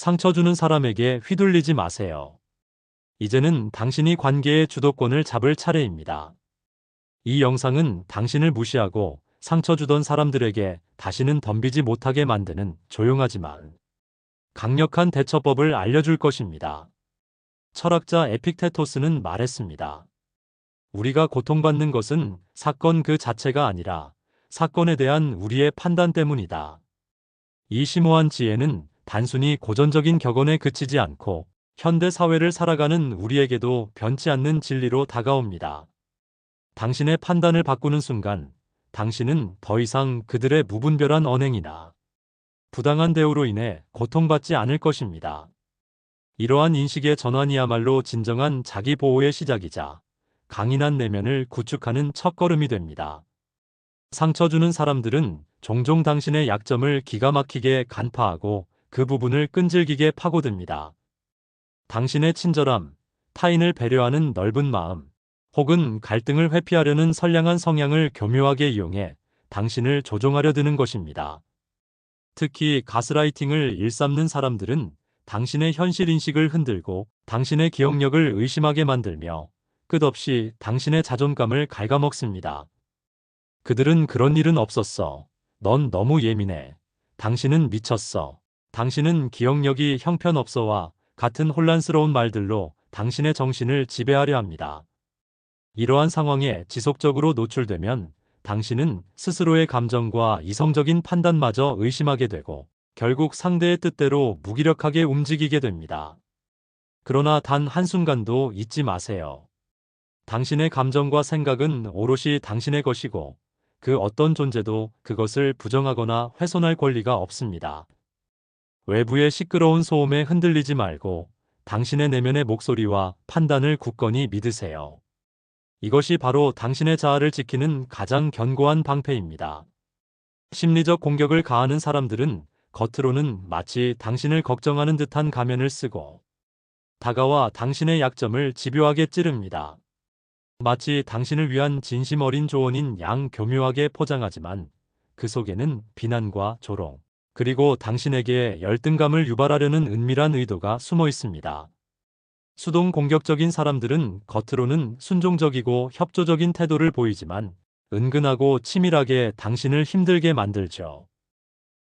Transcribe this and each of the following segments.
상처 주는 사람에게 휘둘리지 마세요. 이제는 당신이 관계의 주도권을 잡을 차례입니다. 이 영상은 당신을 무시하고 상처 주던 사람들에게 다시는 덤비지 못하게 만드는 조용하지만 강력한 대처법을 알려줄 것입니다. 철학자 에픽테토스는 말했습니다. 우리가 고통받는 것은 사건 그 자체가 아니라 사건에 대한 우리의 판단 때문이다. 이 심오한 지혜는 단순히 고전적인 격언에 그치지 않고 현대 사회를 살아가는 우리에게도 변치 않는 진리로 다가옵니다. 당신의 판단을 바꾸는 순간 당신은 더 이상 그들의 무분별한 언행이나 부당한 대우로 인해 고통받지 않을 것입니다. 이러한 인식의 전환이야말로 진정한 자기 보호의 시작이자 강인한 내면을 구축하는 첫걸음이 됩니다. 상처 주는 사람들은 종종 당신의 약점을 기가 막히게 간파하고 그 부분을 끈질기게 파고듭니다. 당신의 친절함, 타인을 배려하는 넓은 마음, 혹은 갈등을 회피하려는 선량한 성향을 교묘하게 이용해 당신을 조종하려 드는 것입니다. 특히 가스라이팅을 일삼는 사람들은 당신의 현실 인식을 흔들고 당신의 기억력을 의심하게 만들며 끝없이 당신의 자존감을 갉아먹습니다. 그들은 그런 일은 없었어. 넌 너무 예민해. 당신은 미쳤어. 당신은 기억력이 형편없어와 같은 혼란스러운 말들로 당신의 정신을 지배하려 합니다. 이러한 상황에 지속적으로 노출되면 당신은 스스로의 감정과 이성적인 판단마저 의심하게 되고 결국 상대의 뜻대로 무기력하게 움직이게 됩니다. 그러나 단 한순간도 잊지 마세요. 당신의 감정과 생각은 오롯이 당신의 것이고 그 어떤 존재도 그것을 부정하거나 훼손할 권리가 없습니다. 외부의 시끄러운 소음에 흔들리지 말고 당신의 내면의 목소리와 판단을 굳건히 믿으세요. 이것이 바로 당신의 자아를 지키는 가장 견고한 방패입니다. 심리적 공격을 가하는 사람들은 겉으로는 마치 당신을 걱정하는 듯한 가면을 쓰고 다가와 당신의 약점을 집요하게 찌릅니다. 마치 당신을 위한 진심 어린 조언인 양 교묘하게 포장하지만 그 속에는 비난과 조롱, 그리고 당신에게 열등감을 유발하려는 은밀한 의도가 숨어 있습니다. 수동 공격적인 사람들은 겉으로는 순종적이고 협조적인 태도를 보이지만 은근하고 치밀하게 당신을 힘들게 만들죠.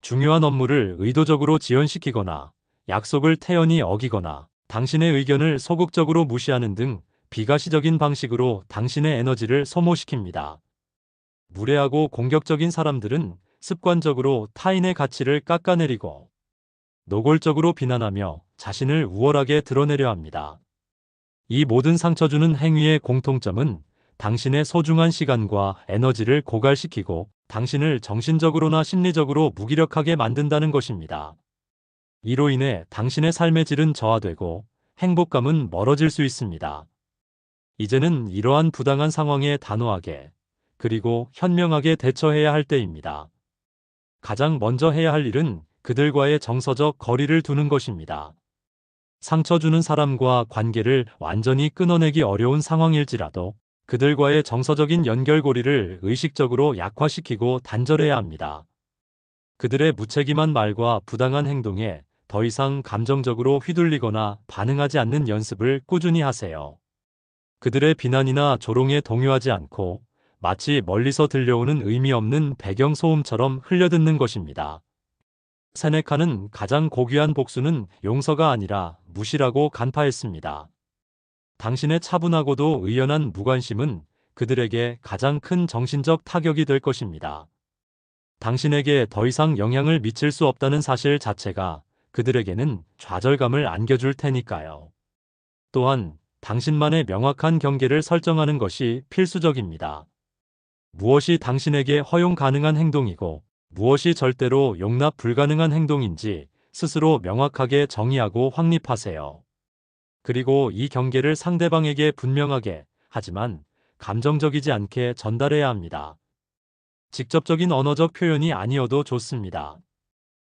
중요한 업무를 의도적으로 지연시키거나 약속을 태연히 어기거나 당신의 의견을 소극적으로 무시하는 등 비가시적인 방식으로 당신의 에너지를 소모시킵니다. 무례하고 공격적인 사람들은 습관적으로 타인의 가치를 깎아내리고 노골적으로 비난하며 자신을 우월하게 드러내려 합니다. 이 모든 상처 주는 행위의 공통점은 당신의 소중한 시간과 에너지를 고갈시키고 당신을 정신적으로나 심리적으로 무기력하게 만든다는 것입니다. 이로 인해 당신의 삶의 질은 저하되고 행복감은 멀어질 수 있습니다. 이제는 이러한 부당한 상황에 단호하게 그리고 현명하게 대처해야 할 때입니다. 가장 먼저 해야 할 일은 그들과의 정서적 거리를 두는 것입니다. 상처 주는 사람과 관계를 완전히 끊어내기 어려운 상황일지라도 그들과의 정서적인 연결고리를 의식적으로 약화시키고 단절해야 합니다. 그들의 무책임한 말과 부당한 행동에 더 이상 감정적으로 휘둘리거나 반응하지 않는 연습을 꾸준히 하세요. 그들의 비난이나 조롱에 동요하지 않고 마치 멀리서 들려오는 의미 없는 배경소음처럼 흘려듣는 것입니다. 세네카는 가장 고귀한 복수는 용서가 아니라 무시라고 간파했습니다. 당신의 차분하고도 의연한 무관심은 그들에게 가장 큰 정신적 타격이 될 것입니다. 당신에게 더 이상 영향을 미칠 수 없다는 사실 자체가 그들에게는 좌절감을 안겨줄 테니까요. 또한 당신만의 명확한 경계를 설정하는 것이 필수적입니다. 무엇이 당신에게 허용 가능한 행동이고 무엇이 절대로 용납 불가능한 행동인지 스스로 명확하게 정의하고 확립하세요. 그리고 이 경계를 상대방에게 분명하게, 하지만 감정적이지 않게 전달해야 합니다. 직접적인 언어적 표현이 아니어도 좋습니다.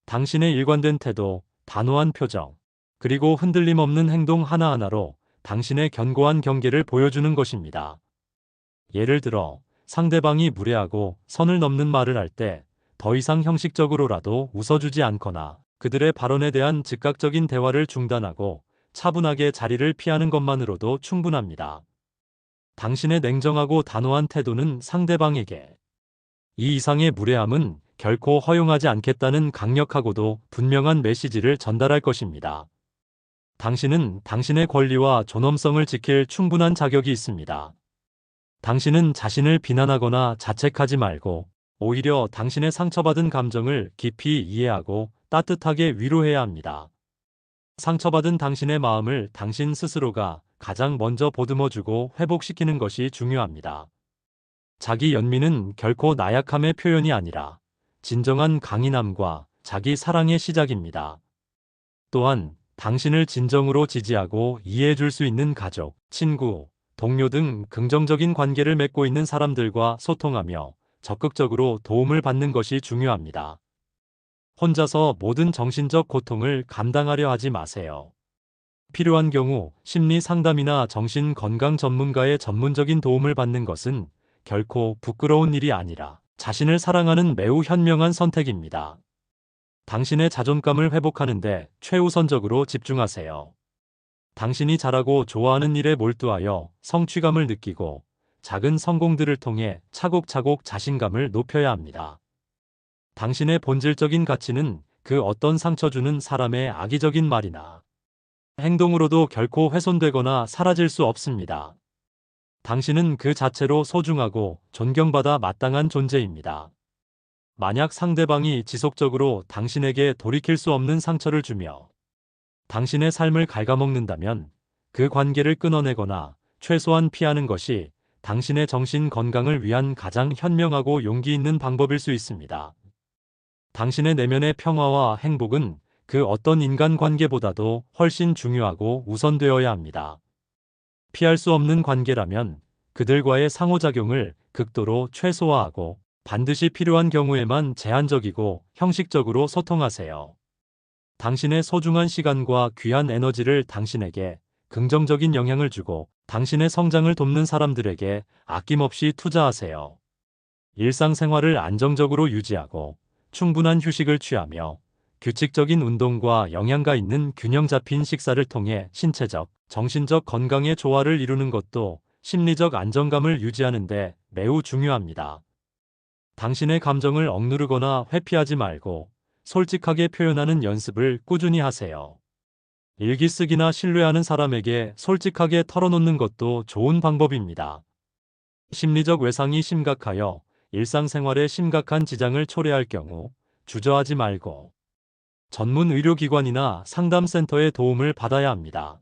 당신의 일관된 태도, 단호한 표정, 그리고 흔들림 없는 행동 하나하나로 당신의 견고한 경계를 보여주는 것입니다. 예를 들어, 상대방이 무례하고 선을 넘는 말을 할 때 더 이상 형식적으로라도 웃어주지 않거나 그들의 발언에 대한 즉각적인 대화를 중단하고 차분하게 자리를 피하는 것만으로도 충분합니다. 당신의 냉정하고 단호한 태도는 상대방에게 이 이상의 무례함은 결코 허용하지 않겠다는 강력하고도 분명한 메시지를 전달할 것입니다. 당신은 당신의 권리와 존엄성을 지킬 충분한 자격이 있습니다. 당신은 자신을 비난하거나 자책하지 말고 오히려 당신의 상처받은 감정을 깊이 이해하고 따뜻하게 위로해야 합니다. 상처받은 당신의 마음을 당신 스스로가 가장 먼저 보듬어주고 회복시키는 것이 중요합니다. 자기 연민은 결코 나약함의 표현이 아니라 진정한 강인함과 자기 사랑의 시작입니다. 또한 당신을 진정으로 지지하고 이해해 줄 수 있는 가족, 친구, 동료 등 긍정적인 관계를 맺고 있는 사람들과 소통하며 적극적으로 도움을 받는 것이 중요합니다. 혼자서 모든 정신적 고통을 감당하려 하지 마세요. 필요한 경우 심리 상담이나 정신 건강 전문가의 전문적인 도움을 받는 것은 결코 부끄러운 일이 아니라 자신을 사랑하는 매우 현명한 선택입니다. 당신의 자존감을 회복하는데 최우선적으로 집중하세요. 당신이 잘하고 좋아하는 일에 몰두하여 성취감을 느끼고 작은 성공들을 통해 차곡차곡 자신감을 높여야 합니다. 당신의 본질적인 가치는 그 어떤 상처 주는 사람의 악의적인 말이나 행동으로도 결코 훼손되거나 사라질 수 없습니다. 당신은 그 자체로 소중하고 존경받아 마땅한 존재입니다. 만약 상대방이 지속적으로 당신에게 돌이킬 수 없는 상처를 주며 당신의 삶을 갉아먹는다면 그 관계를 끊어내거나 최소한 피하는 것이 당신의 정신 건강을 위한 가장 현명하고 용기 있는 방법일 수 있습니다. 당신의 내면의 평화와 행복은 그 어떤 인간관계보다도 훨씬 중요하고 우선되어야 합니다. 피할 수 없는 관계라면 그들과의 상호작용을 극도로 최소화하고 반드시 필요한 경우에만 제한적이고 형식적으로 소통하세요. 당신의 소중한 시간과 귀한 에너지를 당신에게 긍정적인 영향을 주고 당신의 성장을 돕는 사람들에게 아낌없이 투자하세요. 일상생활을 안정적으로 유지하고 충분한 휴식을 취하며 규칙적인 운동과 영양가 있는 균형 잡힌 식사를 통해 신체적, 정신적 건강의 조화를 이루는 것도 심리적 안정감을 유지하는 데 매우 중요합니다. 당신의 감정을 억누르거나 회피하지 말고 솔직하게 표현하는 연습을 꾸준히 하세요. 일기 쓰기나 신뢰하는 사람에게 솔직하게 털어놓는 것도 좋은 방법입니다. 심리적 외상이 심각하여 일상생활에 심각한 지장을 초래할 경우 주저하지 말고 전문 의료기관이나 상담센터의 도움을 받아야 합니다.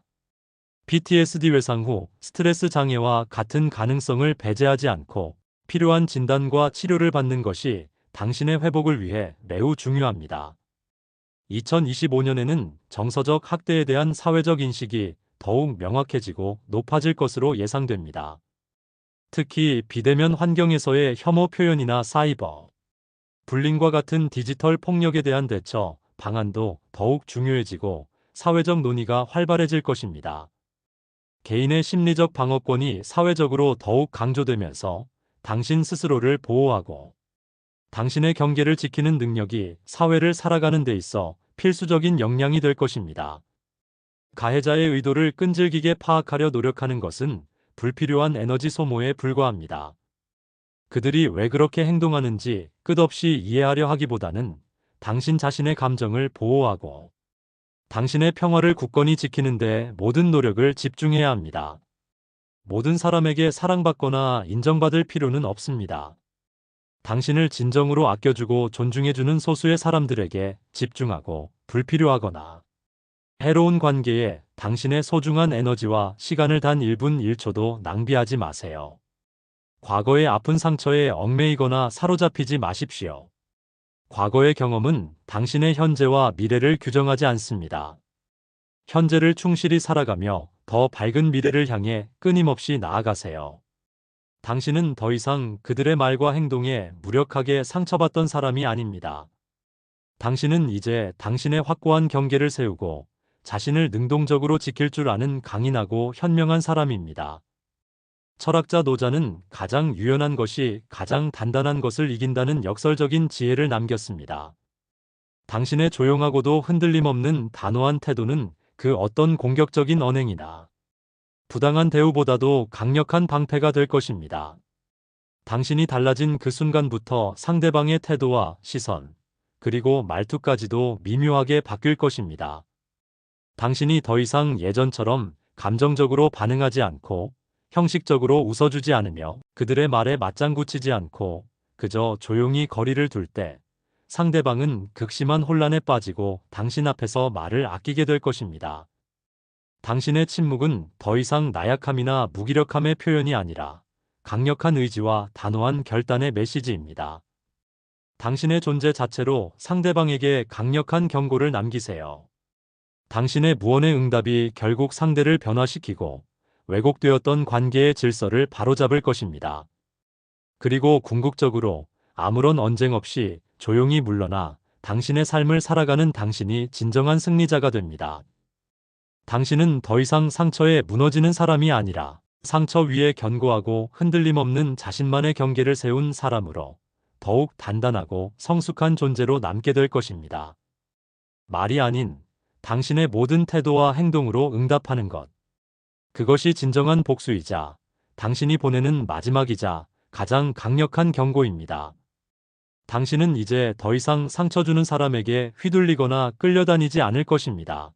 PTSD 외상 후 스트레스 장애와 같은 가능성을 배제하지 않고 필요한 진단과 치료를 받는 것이 당신의 회복을 위해 매우 중요합니다. 2025년에는 정서적 학대에 대한 사회적 인식이 더욱 명확해지고 높아질 것으로 예상됩니다. 특히 비대면 환경에서의 혐오 표현이나 사이버 불링과 같은 디지털 폭력에 대한 대처 방안도 더욱 중요해지고 사회적 논의가 활발해질 것입니다. 개인의 심리적 방어권이 사회적으로 더욱 강조되면서 당신 스스로를 보호하고 당신의 경계를 지키는 능력이 사회를 살아가는 데 있어 필수적인 역량이 될 것입니다. 가해자의 의도를 끈질기게 파악하려 노력하는 것은 불필요한 에너지 소모에 불과합니다. 그들이 왜 그렇게 행동하는지 끝없이 이해하려 하기보다는 당신 자신의 감정을 보호하고 당신의 평화를 굳건히 지키는 데 모든 노력을 집중해야 합니다. 모든 사람에게 사랑받거나 인정받을 필요는 없습니다. 당신을 진정으로 아껴주고 존중해주는 소수의 사람들에게 집중하고 불필요하거나 해로운 관계에 당신의 소중한 에너지와 시간을 단 1분 1초도 낭비하지 마세요. 과거의 아픈 상처에 얽매이거나 사로잡히지 마십시오. 과거의 경험은 당신의 현재와 미래를 규정하지 않습니다. 현재를 충실히 살아가며 더 밝은 미래를 향해 끊임없이 나아가세요. 당신은 더 이상 그들의 말과 행동에 무력하게 상처받던 사람이 아닙니다. 당신은 이제 당신의 확고한 경계를 세우고 자신을 능동적으로 지킬 줄 아는 강인하고 현명한 사람입니다. 철학자 노자는 가장 유연한 것이 가장 단단한 것을 이긴다는 역설적인 지혜를 남겼습니다. 당신의 조용하고도 흔들림 없는 단호한 태도는 그 어떤 공격적인 언행이나 부당한 대우보다도 강력한 방패가 될 것입니다. 당신이 달라진 그 순간부터 상대방의 태도와 시선, 그리고 말투까지도 미묘하게 바뀔 것입니다. 당신이 더 이상 예전처럼 감정적으로 반응하지 않고 형식적으로 웃어주지 않으며 그들의 말에 맞장구 치지 않고 그저 조용히 거리를 둘 때 상대방은 극심한 혼란에 빠지고 당신 앞에서 말을 아끼게 될 것입니다. 당신의 침묵은 더 이상 나약함이나 무기력함의 표현이 아니라 강력한 의지와 단호한 결단의 메시지입니다. 당신의 존재 자체로 상대방에게 강력한 경고를 남기세요. 당신의 무언의 응답이 결국 상대를 변화시키고 왜곡되었던 관계의 질서를 바로잡을 것입니다. 그리고 궁극적으로 아무런 언쟁 없이 조용히 물러나 당신의 삶을 살아가는 당신이 진정한 승리자가 됩니다. 당신은 더 이상 상처에 무너지는 사람이 아니라 상처 위에 견고하고 흔들림 없는 자신만의 경계를 세운 사람으로 더욱 단단하고 성숙한 존재로 남게 될 것입니다. 말이 아닌 당신의 모든 태도와 행동으로 응답하는 것. 그것이 진정한 복수이자 당신이 보내는 마지막이자 가장 강력한 경고입니다. 당신은 이제 더 이상 상처 주는 사람에게 휘둘리거나 끌려다니지 않을 것입니다.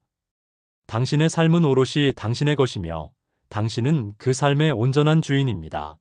당신의 삶은 오롯이 당신의 것이며 당신은 그 삶의 온전한 주인입니다.